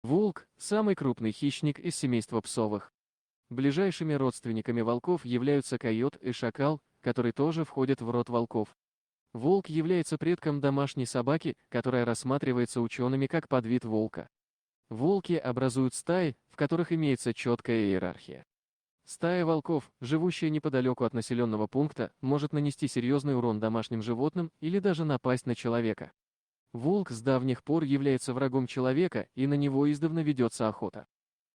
Волк – самый крупный хищник из семейства псовых. Ближайшими родственниками волков являются койот и шакал, которые тоже входят в род волков. Волк является предком домашней собаки, которая рассматривается учеными как подвид волка. Волки образуют стаи, в которых имеется четкая иерархия. Стая волков, живущая неподалеку от населенного пункта, может нанести серьезный урон домашним животным или даже напасть на человека. Волк с давних пор является врагом человека, и на него издавна ведется охота.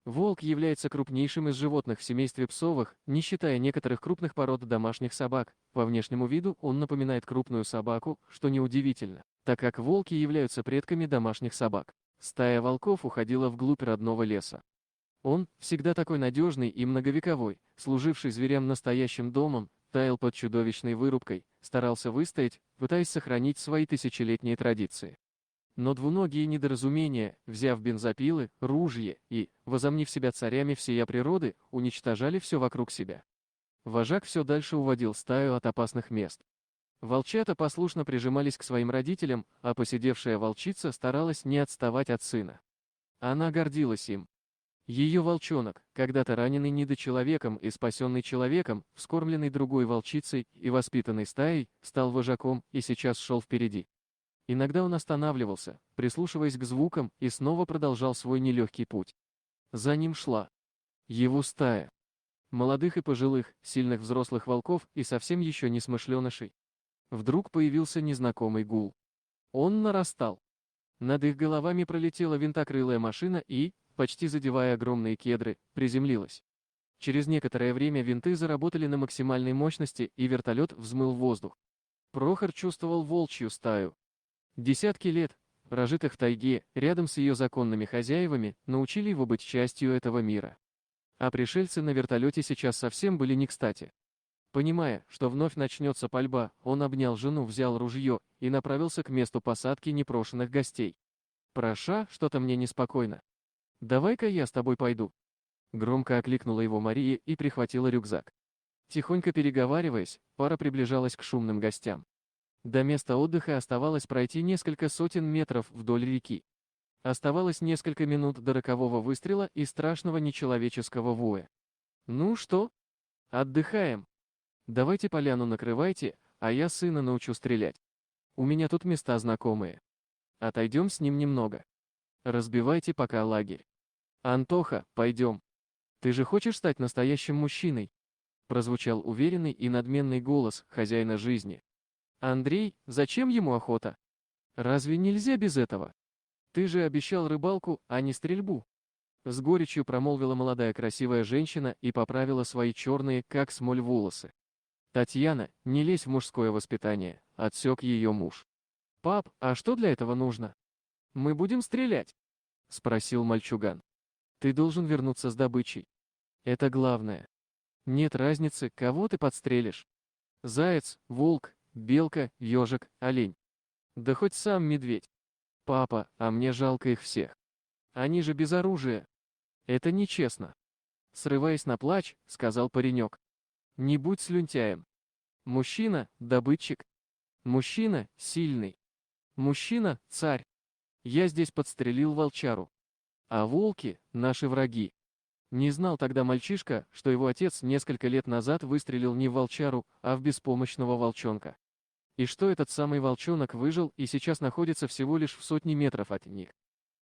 Волк является крупнейшим из животных в семействе псовых, не считая некоторых крупных пород домашних собак. По внешнему виду он напоминает крупную собаку, что неудивительно, так как волки являются предками домашних собак. Стая волков уходила вглубь родного леса. Он, всегда такой надежный и многовековой, служивший зверям настоящим домом, таял под чудовищной вырубкой, старался выстоять, пытаясь сохранить свои тысячелетние традиции. Но двуногие недоразумения, взяв бензопилы, ружья и, возомнив себя царями всея природы, уничтожали все вокруг себя. Вожак все дальше уводил стаю от опасных мест. Волчата послушно прижимались к своим родителям, а поседевшая волчица старалась не отставать от сына. Она гордилась им. Ее волчонок, когда-то раненый недочеловеком и спасенный человеком, вскормленный другой волчицей и воспитанный стаей, стал вожаком и сейчас шел впереди. Иногда он останавливался, прислушиваясь к звукам, и снова продолжал свой нелегкий путь. За ним шла его стая. Молодых и пожилых, сильных взрослых волков и совсем еще несмышленышей. Вдруг появился незнакомый гул. Он нарастал. Над их головами пролетела винтокрылая машина и, почти задевая огромные кедры, приземлилась. Через некоторое время винты заработали на максимальной мощности, и вертолет взмыл в воздух. Прохор чувствовал волчью стаю. Десятки лет, прожитых в тайге, рядом с ее законными хозяевами, научили его быть частью этого мира. А пришельцы на вертолете сейчас совсем были не кстати. Понимая, что вновь начнется пальба, он обнял жену, взял ружье и направился к месту посадки непрошенных гостей. «Проша, что-то мне неспокойно. Давай-ка я с тобой пойду». Громко окликнула его Мария и прихватила рюкзак. Тихонько переговариваясь, пара приближалась к шумным гостям. До места отдыха оставалось пройти несколько сотен метров вдоль реки. Оставалось несколько минут до рокового выстрела и страшного нечеловеческого воя. «Ну что? Отдыхаем. Давайте поляну накрывайте, а я сына научу стрелять. У меня тут места знакомые. Отойдем с ним немного. Разбивайте пока лагерь. Антоха, пойдем. Ты же хочешь стать настоящим мужчиной?» Прозвучал уверенный и надменный голос хозяина жизни. «Андрей, зачем ему охота? Разве нельзя без этого? Ты же обещал рыбалку, а не стрельбу». С горечью промолвила молодая красивая женщина и поправила свои черные, как смоль, волосы. «Татьяна, не лезь в мужское воспитание», — отсек ее муж. «Пап, а что для этого нужно? Мы будем стрелять?» — спросил мальчуган. «Ты должен вернуться с добычей. Это главное. Нет разницы, кого ты подстрелишь. Заяц, волк, белка, ежик, олень. Да хоть сам медведь. Папа, а мне жалко их всех. Они же без оружия. Это нечестно». Срываясь на плач, сказал паренек. «Не будь слюнтяем. Мужчина – добытчик. Мужчина – сильный. Мужчина – царь. Я здесь подстрелил волчару. А волки – наши враги». Не знал тогда мальчишка, что его отец несколько лет назад выстрелил не в волчару, а в беспомощного волчонка. И что этот самый волчонок выжил и сейчас находится всего лишь в сотне метров от них.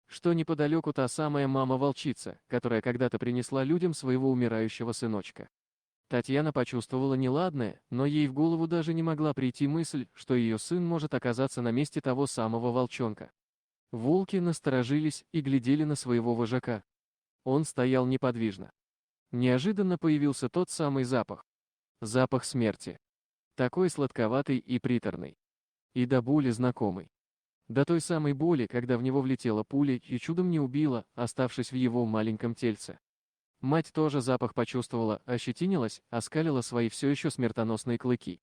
Что неподалеку та самая мама-волчица, которая когда-то принесла людям своего умирающего сыночка. Татьяна почувствовала неладное, но ей в голову даже не могла прийти мысль, что ее сын может оказаться на месте того самого волчонка. Волки насторожились и глядели на своего вожака. Он стоял неподвижно. Неожиданно появился тот самый запах. Запах смерти. Такой сладковатый и приторный. И до боли знакомый. До той самой боли, когда в него влетела пуля и чудом не убила, оставшись в его маленьком тельце. Мать тоже запах почувствовала, ощетинилась, оскалила свои все еще смертоносные клыки.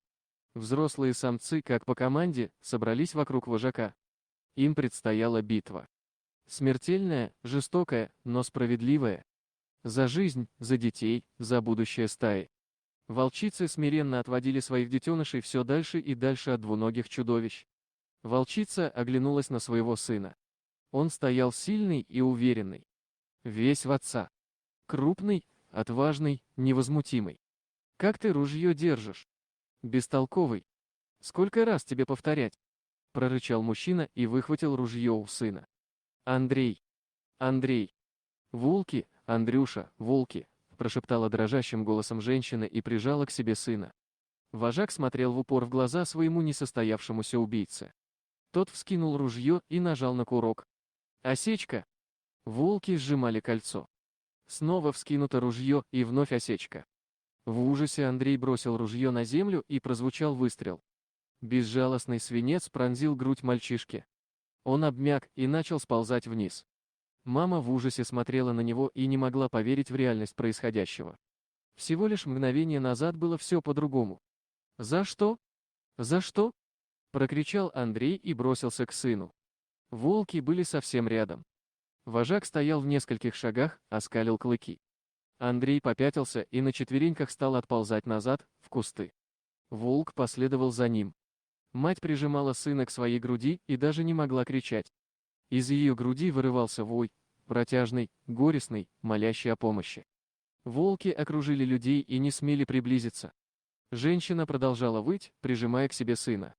Взрослые самцы, как по команде, собрались вокруг вожака. Им предстояла битва. Смертельная, жестокая, но справедливая. За жизнь, за детей, за будущее стаи. Волчицы смиренно отводили своих детенышей все дальше и дальше от двуногих чудовищ. Волчица оглянулась на своего сына. Он стоял сильный и уверенный. Весь в отца. Крупный, отважный, невозмутимый. Как ты ружье держишь? Бестолковый. Сколько раз тебе повторять? Прорычал мужчина и выхватил ружье у сына. Андрей. Андрей. Волки, Андрюша, волки, прошептала дрожащим голосом женщина и прижала к себе сына. Вожак смотрел в упор в глаза своему несостоявшемуся убийце. Тот вскинул ружье и нажал на курок. Осечка. Волки сжимали кольцо. Снова вскинуто ружье и вновь осечка. В ужасе Андрей бросил ружье на землю и прозвучал выстрел. Безжалостный свинец пронзил грудь мальчишки. Он обмяк и начал сползать вниз. Мама в ужасе смотрела на него и не могла поверить в реальность происходящего. Всего лишь мгновение назад было все по-другому. «За что? За что?» — прокричал Андрей и бросился к сыну. Волки были совсем рядом. Вожак стоял в нескольких шагах, оскалил клыки. Андрей попятился и на четвереньках стал отползать назад, в кусты. Волк последовал за ним. Мать прижимала сына к своей груди и даже не могла кричать. Из ее груди вырывался вой, протяжный, горестный, молящий о помощи. Волки окружили людей и не смели приблизиться. Женщина продолжала выть, прижимая к себе сына.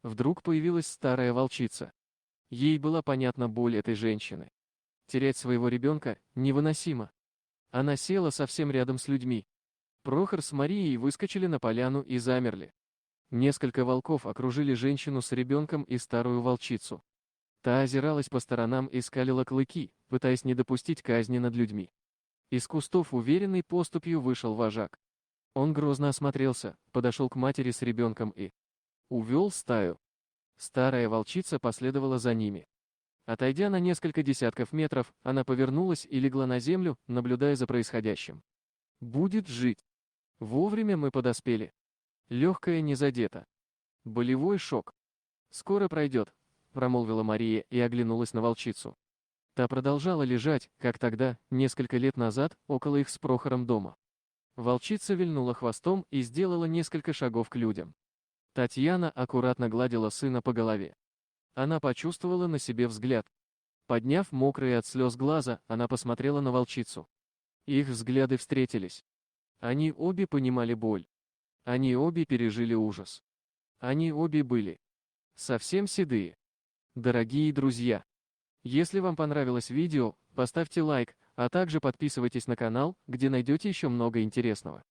Вдруг появилась старая волчица. Ей была понятна боль этой женщины. Терять своего ребенка невыносимо. Она села совсем рядом с людьми. Прохор с Марией выскочили на поляну и замерли. Несколько волков окружили женщину с ребенком и старую волчицу. Та озиралась по сторонам и скалила клыки, пытаясь не допустить казни над людьми. Из кустов уверенной поступью вышел вожак. Он грозно осмотрелся, подошел к матери с ребенком и увел стаю. Старая волчица последовала за ними. Отойдя на несколько десятков метров, она повернулась и легла на землю, наблюдая за происходящим. «Будет жить. Вовремя мы подоспели. Легкая не задета. Болевой шок. Скоро пройдет», — промолвила Мария и оглянулась на волчицу. Та продолжала лежать, как тогда, несколько лет назад, около их с Прохором дома. Волчица вильнула хвостом и сделала несколько шагов к людям. Татьяна аккуратно гладила сына по голове. Она почувствовала на себе взгляд. Подняв мокрые от слез глаза, она посмотрела на волчицу. Их взгляды встретились. Они обе понимали боль. Они обе пережили ужас. Они обе были совсем седые. Дорогие друзья, если вам понравилось видео, поставьте лайк, а также подписывайтесь на канал, где найдете еще много интересного.